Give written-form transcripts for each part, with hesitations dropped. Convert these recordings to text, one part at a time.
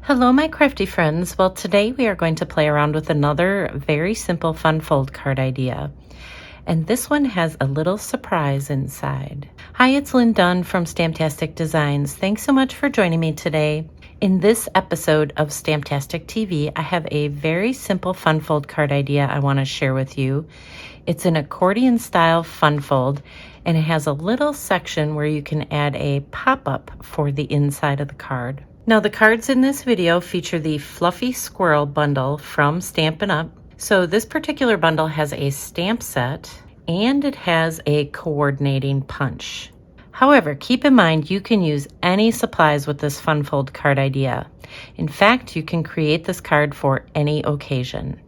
Hello, my crafty friends. Well, today we are going to play around with another very simple fun fold card idea. And this one has a little surprise inside. Hi, it's Lynn Dunn from Stamptastic Designs. Thanks so much for joining me today. In this episode of Stamptastic TV, I have a very simple fun fold card idea I want to share with you. It's an accordion style fun fold, and it has a little section where you can add a pop-up for the inside of the card. Now, the cards in this video feature the Fluffy Squirrel Bundle from Stampin Up. So this particular bundle has a stamp set and it has a coordinating punch. However, keep in mind you can use any supplies with this fun fold card idea. In fact, you can create this card for any occasion.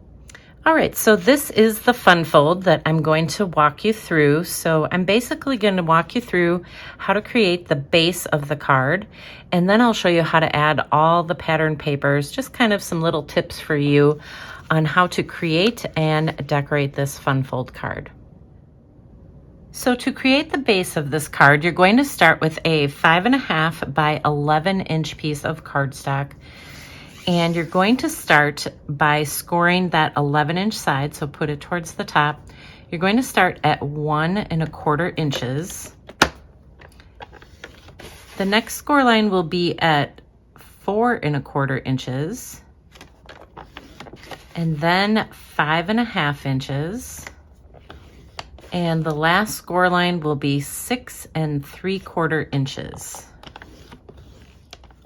All right, so this is the fun fold that I'm going to walk you through. So I'm basically going to walk you through how to create the base of the card, and then I'll show you how to add all the pattern papers, just kind of some little tips for you on how to create and decorate this fun fold card. So to create the base of this card, you're going to start with a 5.5 by 11 inch piece of cardstock. And you're going to start by scoring that 11-inch side, so put it towards the top. You're going to start at 1.25 inches. The next score line will be at 4.25 inches, and then 5.5 inches. And the last score line will be 6.75 inches.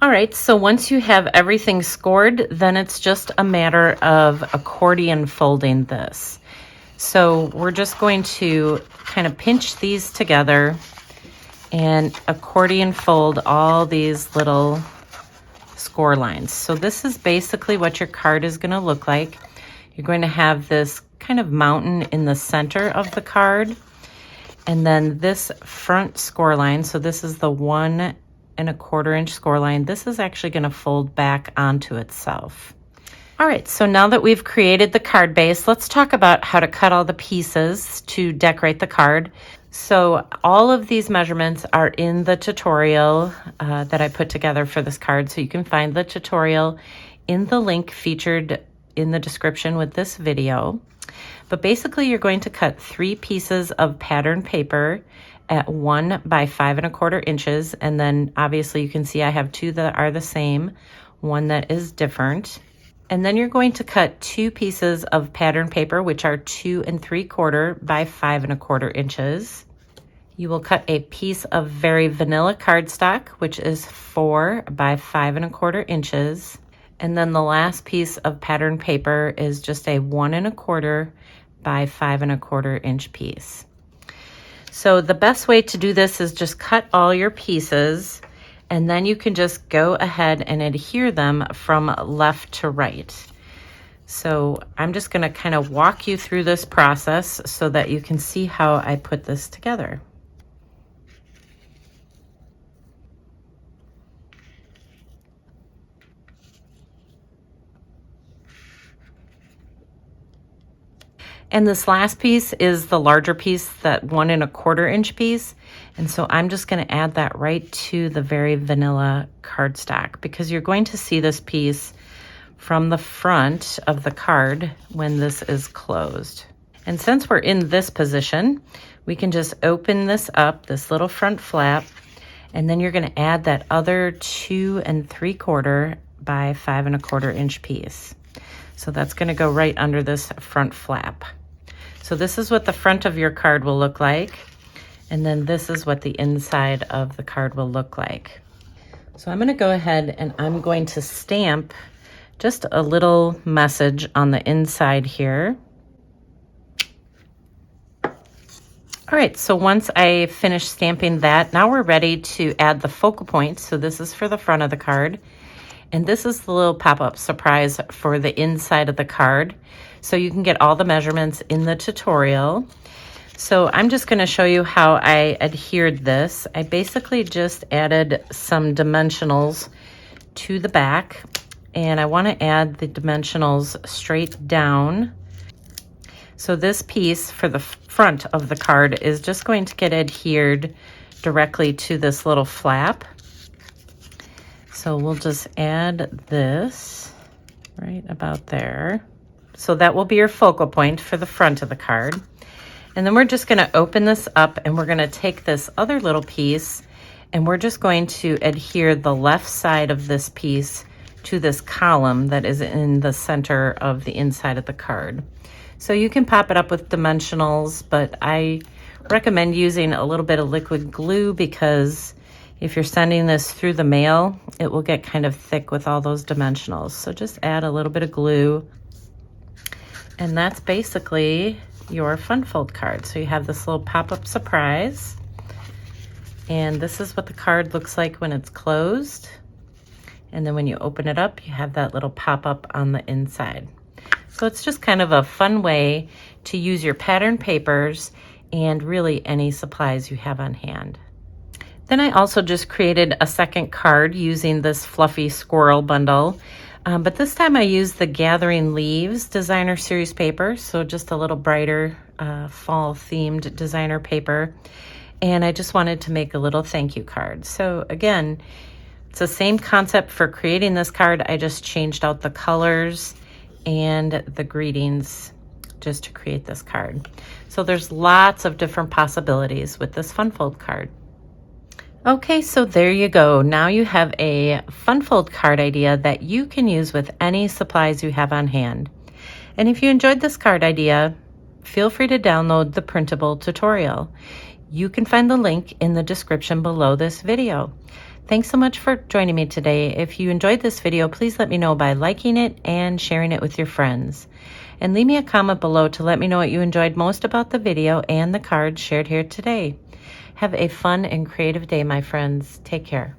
All right, so once you have everything scored, then it's just a matter of accordion folding this. So we're just going to kind of pinch these together and accordion fold all these little score lines. So this is basically what your card is going to look like. You're going to have this kind of mountain in the center of the card, and then this front score line, so this is the 1.25 inch score line. This is actually going to fold back onto itself. All right, so now that we've created the card base, let's talk about how to cut all the pieces to decorate the card. So all of these measurements are in the tutorial that I put together for this card. So you can find the tutorial in the link featured in the description with this video. But basically you're going to cut 3 pieces of pattern paper at 1 by 5.25 inches, and then obviously you can see I have 2 that are the same, 1 that is different. And then you're going to cut 2 pieces of pattern paper, which are 2.75 by 5.25 inches. You will cut a piece of very vanilla cardstock, which is 4 by 5.25 inches. And then the last piece of pattern paper is just a 1.25 by 5.25 inch piece. So the best way to do this is just cut all your pieces, and then you can just go ahead and adhere them from left to right. So I'm just going to kind of walk you through this process so that you can see how I put this together. And this last piece is the larger piece, that 1.25 inch piece. And so I'm just going to add that right to the very vanilla cardstock, because you're going to see this piece from the front of the card when this is closed. And since we're in this position, we can just open this up, this little front flap, and then you're going to add that other 2.75 by 5.25 inch piece. So that's going to go right under this front flap. So this is what the front of your card will look like, and then this is what the inside of the card will look like. So I'm going to go ahead and I'm going to stamp just a little message on the inside here. All right, so once I finish stamping that, now we're ready to add the focal point. So this is for the front of the card, and this is the little pop-up surprise for the inside of the card. So you can get all the measurements in the tutorial. So I'm just going to show you how I adhered this. I basically just added some dimensionals to the back, and I want to add the dimensionals straight down. So this piece for the front of the card is just going to get adhered directly to this little flap. So we'll just add this right about there. So that will be your focal point for the front of the card. And then we're just going to open this up and we're going to take this other little piece and we're just going to adhere the left side of this piece to this column that is in the center of the inside of the card. So you can pop it up with dimensionals, but I recommend using a little bit of liquid glue because if you're sending this through the mail, it will get kind of thick with all those dimensionals. So just add a little bit of glue. And that's basically your funfold card. So you have this little pop-up surprise. And this is what the card looks like when it's closed. And then when you open it up, you have that little pop-up on the inside. So it's just kind of a fun way to use your pattern papers and really any supplies you have on hand. Then I also just created a second card using this Fluffy Squirrel Bundle. But this time I used the Gathering Leaves designer series paper. So just a little brighter fall themed designer paper. And I just wanted to make a little thank you card. So again, it's the same concept for creating this card. I just changed out the colors and the greetings just to create this card. So there's lots of different possibilities with this funfold card. Okay, so there you go. Now you have a funfold card idea that you can use with any supplies you have on hand. And if you enjoyed this card idea, feel free to download the printable tutorial. You can find the link in the description below this video. Thanks so much for joining me today. If you enjoyed this video, please let me know by liking it and sharing it with your friends. And leave me a comment below to let me know what you enjoyed most about the video and the cards shared here today. Have a fun and creative day, my friends. Take care.